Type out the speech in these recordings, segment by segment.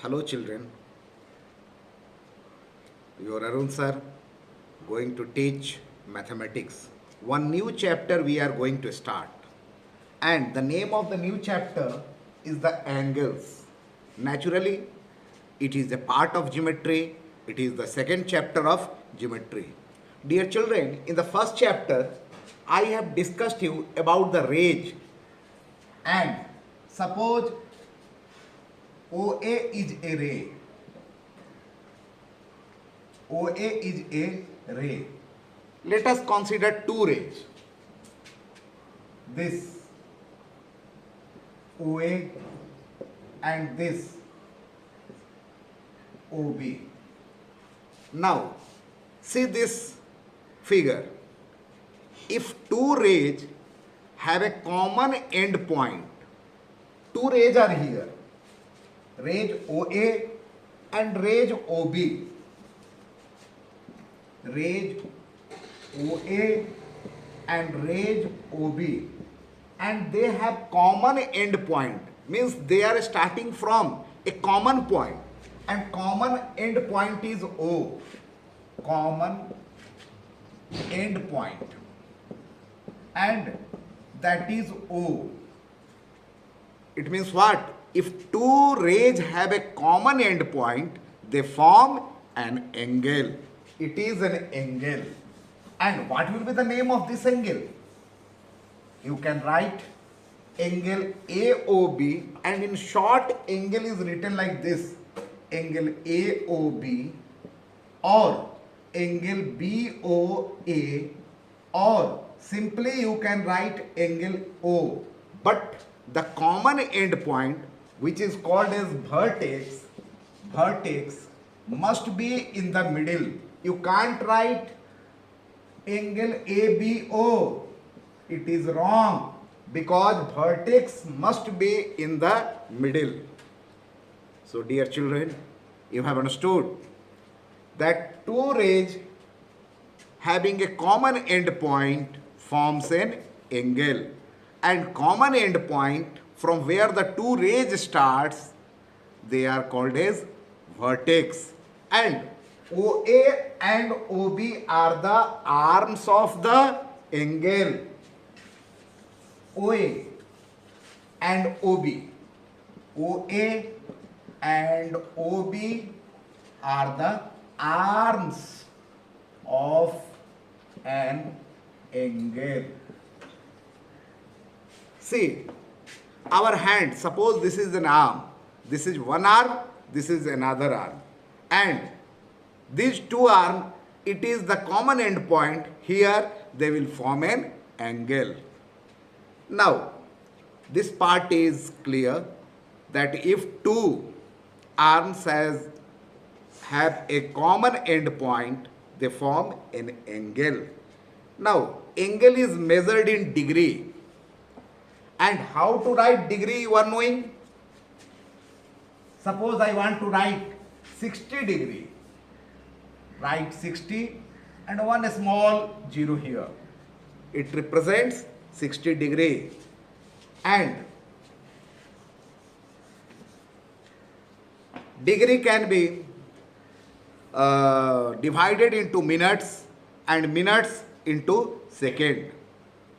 Hello children, your Arun sir going to teach mathematics. One new chapter we are going to start. And the name of the new chapter is the angles. Naturally, it is a part of geometry. It is the second chapter of geometry. Dear children, in the first chapter, I have discussed you about the range. And suppose OA is a ray. OA is a ray. Let us consider two rays. This OA and this OB. Now, see this figure. If two rays have a common end point, two rays are here, rays OA and rays OB. Rays OA and rays OB, and they have common end point, means they are starting from a common point, and common end point is O. Common end point, and that is O. It means what? If two rays have a common end point, they form an angle. It is an angle. And what will be the name of this angle? You can write angle AOB, and in short angle is written like this, angle AOB, or angle BOA, or simply you can write angle O. But the common end point, which is called as vertex must be in the middle. You can't write angle ABO. It is wrong, because vertex must be in the middle. So dear children, you have understood that two rays having a common end point forms an angle, and common end point from where the two rays starts, they are called as vertex. And OA and OB are the arms of the angle. OA and OB. OA and OB are the arms of an angle. See, our hand, suppose this is an arm, this is one arm, this is another arm, and these two arms, it is the common end point. Here they will form an angle. Now, this part is clear, that if two arms have a common end point, they form an angle. Now, angle is measured in degree. And how to write degree, you are knowing? Suppose I want to write 60 degree. Write 60 and one small zero here. It represents 60 degree. And degree can be divided into minutes and minutes into second.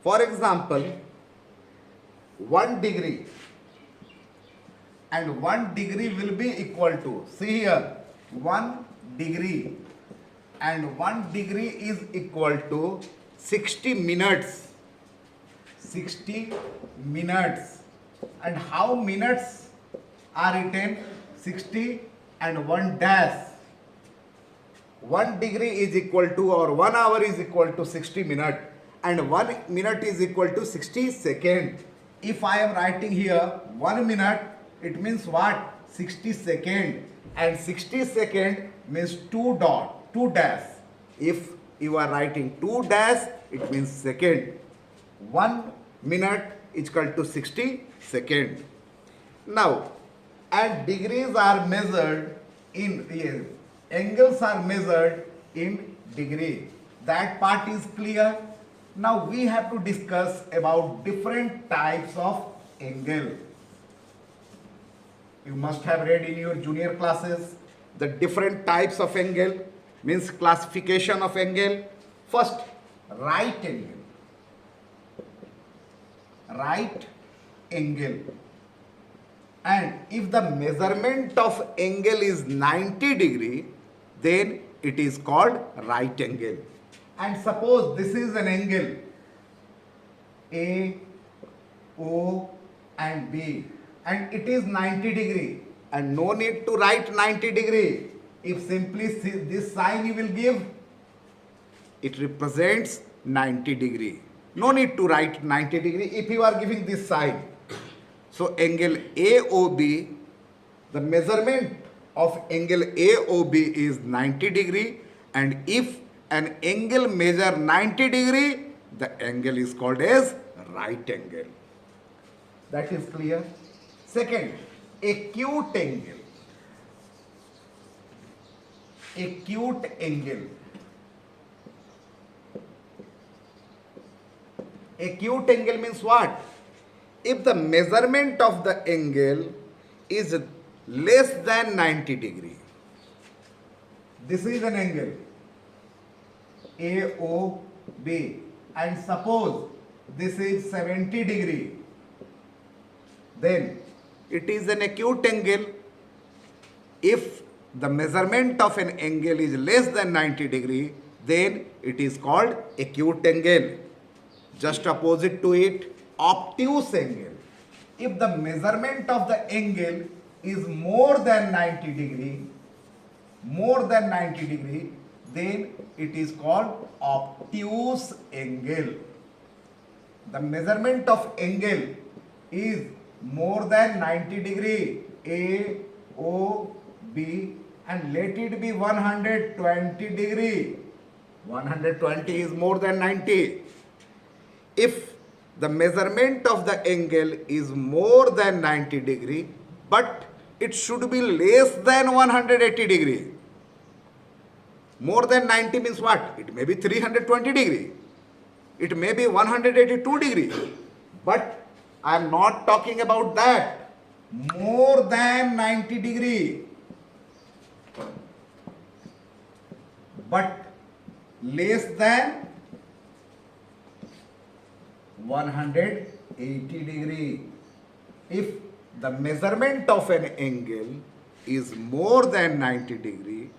For example, 1 degree, and 1 degree will be equal to, see here, 1 degree, and 1 degree is equal to 60 minutes. 60 minutes. And how minutes are written? 60 and 1 dash. 1 degree is equal to, or 1 hour is equal to 60 minutes, and 1 minute is equal to 60 seconds. If I am writing here 1 minute, it means what? 60 seconds. And 60 seconds means 2 dot, 2 dash. If you are writing 2 dash, it means second. 1 minute is equal to 60 seconds. Now, and degrees are measured in, angles are measured in degree. That part is clear. Now we have to discuss about different types of angle. You must have read in your junior classes the different types of angle, means classification of angle. First, right angle. Right angle. And if the measurement of angle is 90 degree, then it is called right angle. And suppose this is an angle A, O and B, and it is 90 degree, and no need to write 90 degree. If simply this sign you will give, it represents 90 degree. No need to write 90 degree if you are giving this sign. So angle AOB, the measurement of angle AOB is 90 degree, and if an angle measure 90 degree, the angle is called as right angle. That is clear. Second, acute angle. Acute angle. Acute angle means what? If the measurement of the angle is less than 90 degree, this is an angle AOB, and suppose this is 70 degree, then it is an acute angle. If the measurement of an angle is less than 90 degree, then it is called acute angle. Just opposite to it, obtuse angle. If the measurement of the angle is more than 90 degree, then it is called obtuse angle. The measurement of angle is more than 90 degree, A, O, B, and let it be 120 degree. 120 is more than 90. If the measurement of the angle is more than 90 degree, but it should be less than 180 degree. More than 90 means what? It may be 320 degree. It may be 182 degree. But I am not talking about that. More than 90 degree. But less than 180 degree. If the measurement of an angle is more than 90 degree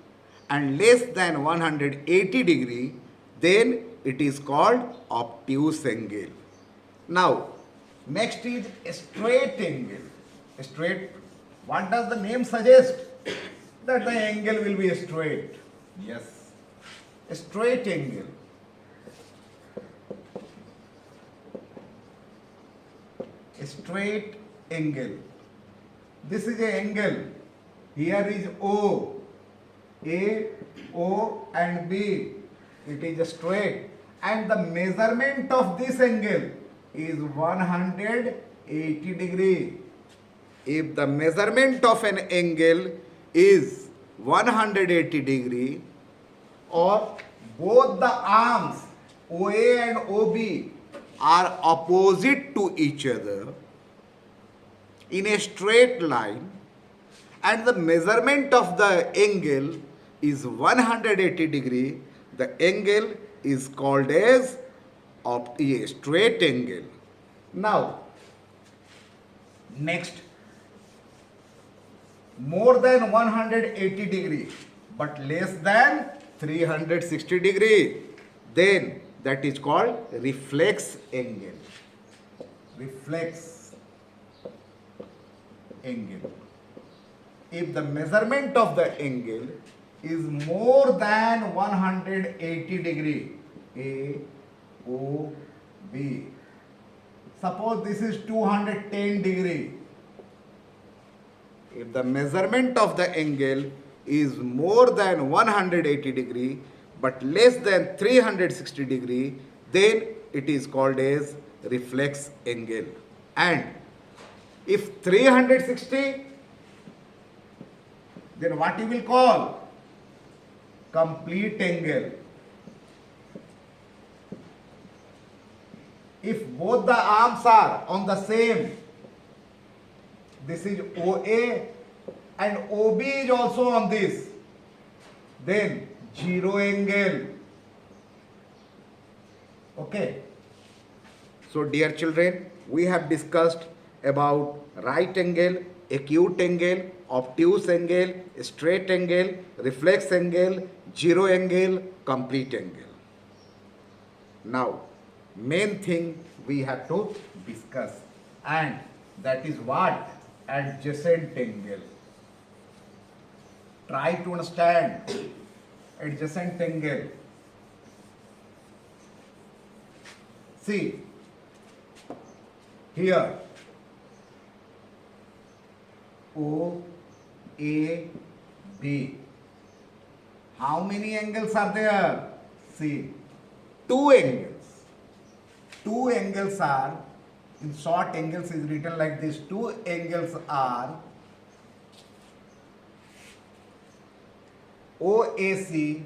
and less than 180 degree, then it is called obtuse angle. Now, next is a straight angle. Straight, what does the name suggest? That the angle will be straight. Yes, a straight angle. A straight angle. This is an angle. Here is O. A, O and B. It is straight. And the measurement of this angle is 180 degree. If the measurement of an angle is 180 degree, or both the arms OA and OB are opposite to each other in a straight line, and the measurement of the angle is 180 degree, the angle is called as a straight angle. Now, next, more than 180 degree but less than 360 degree, then that is called reflex angle. Reflex angle. If the measurement of the angle is more than 180 degree, A, O, B. Suppose this is 210 degree. If the measurement of the angle is more than 180 degree but less than 360 degree, then it is called as reflex angle. And if 360, then what you will call? Complete angle. If both the arms are on the same, this is OA and OB is also on this. Then zero angle. Okay. So dear children, we have discussed about right angle, acute angle, obtuse angle, straight angle, reflex angle, zero angle, complete angle. Now, main thing we have to discuss, and that is what? Adjacent angle. Try to understand adjacent angle. See, here O, A, B. How many angles are there? See, two angles. Two angles are, in short angles is written like this, two angles are OAC,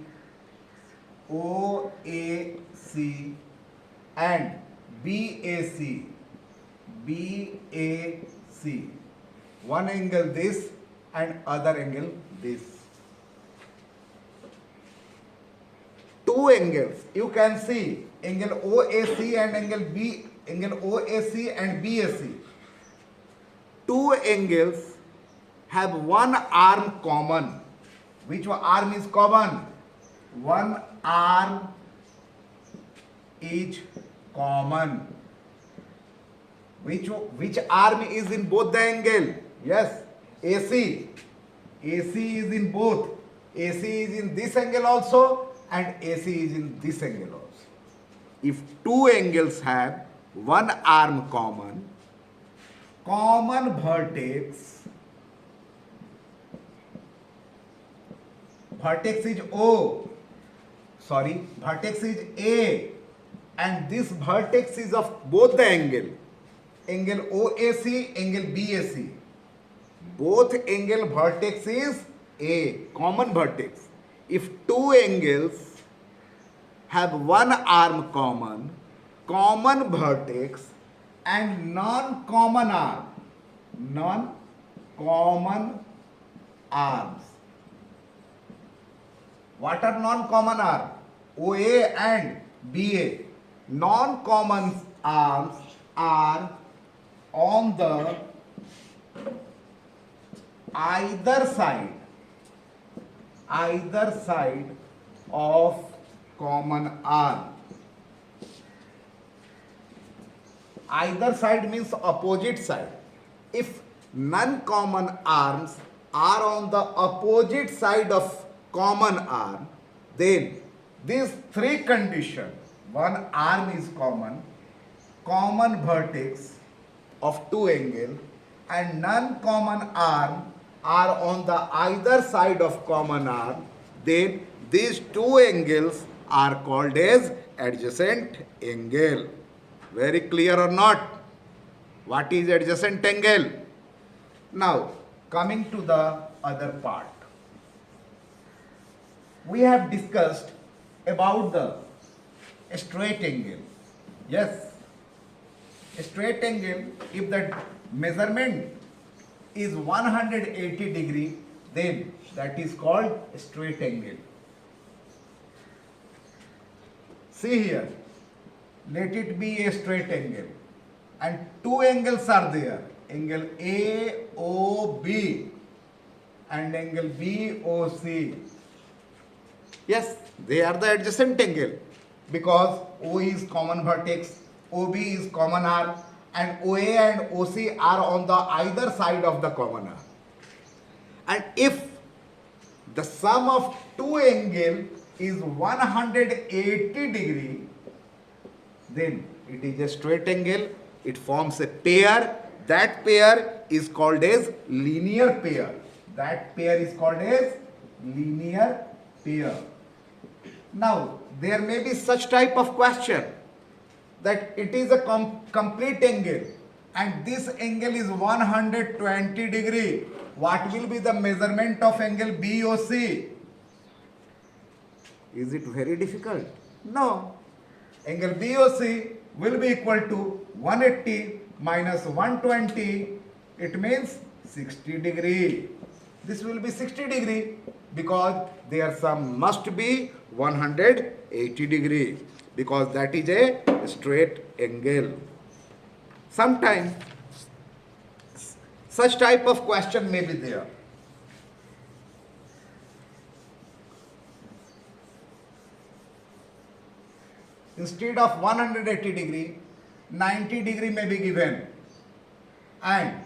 OAC and BAC, BAC. One angle this and other angle this. Two angles, you can see angle OAC and angle OAC and BAC. Two angles have one arm common. Which arm is common? One arm is common. Which arm is in both the angle? Yes, AC. AC is in both. AC is in this angle also and AC is in this angle also. If two angles have one arm common, common vertex is vertex is A, and this vertex is of both the angle OAC, angle BAC. Both angle vertex is A, common vertex. If two angles have one arm common, common vertex and non-common arms. What are non-common arms? OA and BA. Non-common arms are on the either side of common arm. Either side means opposite side. If non-common arms are on the opposite side of common arm, then these three conditions, one arm is common vertex of two angles, and non-common arm are on the either side of common arm, then these two angles are called as adjacent angle. Very clear or not? What is adjacent angle? Now, coming to the other part. We have discussed about the straight angle. Yes, straight angle, if the measurement is 180 degree, then that is called straight angle. See here, let it be a straight angle and two angles are there, angle AOB and angle BOC. Yes, they are the adjacent angle because O is common vertex, OB is common arm, and OA and OC are on the either side of the common arm. And if the sum of two angles is 180 degree, then it is a straight angle. It forms a pair. That pair is called as linear pair. That pair is called as linear pair. Now, there may be such type of question that it is a complete angle and this angle is 120 degree. What will be the measurement of angle BOC? Is it very difficult? No. Angle BOC will be equal to 180 minus 120 It means 60 degree. This will be 60 degree because their sum must be 180 degree because that is a straight angle. Sometimes such type of question may be there. Instead of 180 degree, 90 degree may be given and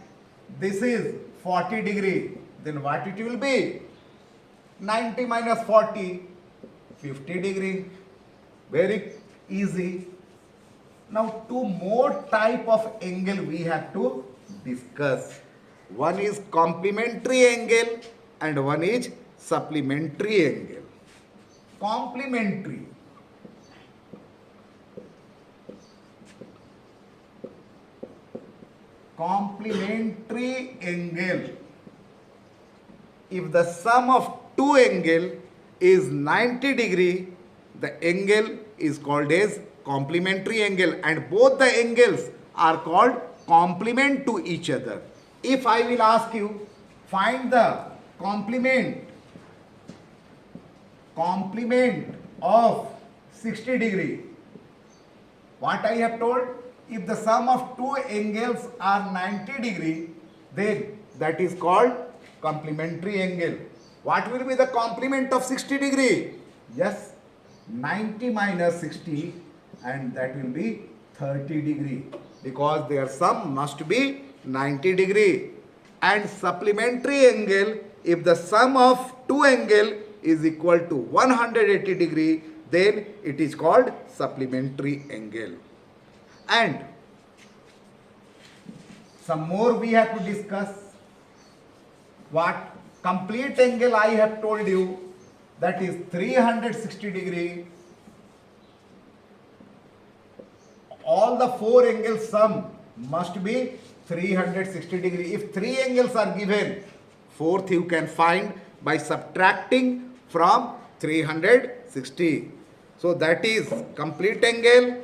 this is 40 degree, then what it will be? 90 minus 40, 50 degree. Very easy. Now two more type of angle we have to discuss. One is complementary angle and one is supplementary angle. Complementary. Complementary angle. If the sum of two angle is 90 degree, the angle is called as complementary angle and both the angles are called complement to each other. If I will ask you, find the complement of 60 degree. What I have told? If the sum of two angles are 90 degree, then that is called complementary angle. What will be the complement of 60 degree? Yes, 90 minus 60 and that will be 30 degree because their sum must be 90 degree. And supplementary angle, if the sum of two angle is equal to 180 degree, then it is called supplementary angle. And some more we have to discuss. What? Complete angle I have told you, that is 360 degree. All the four angles sum must be 360 degree. If three angles are given, fourth you can find by subtracting from 360. So that is complete angle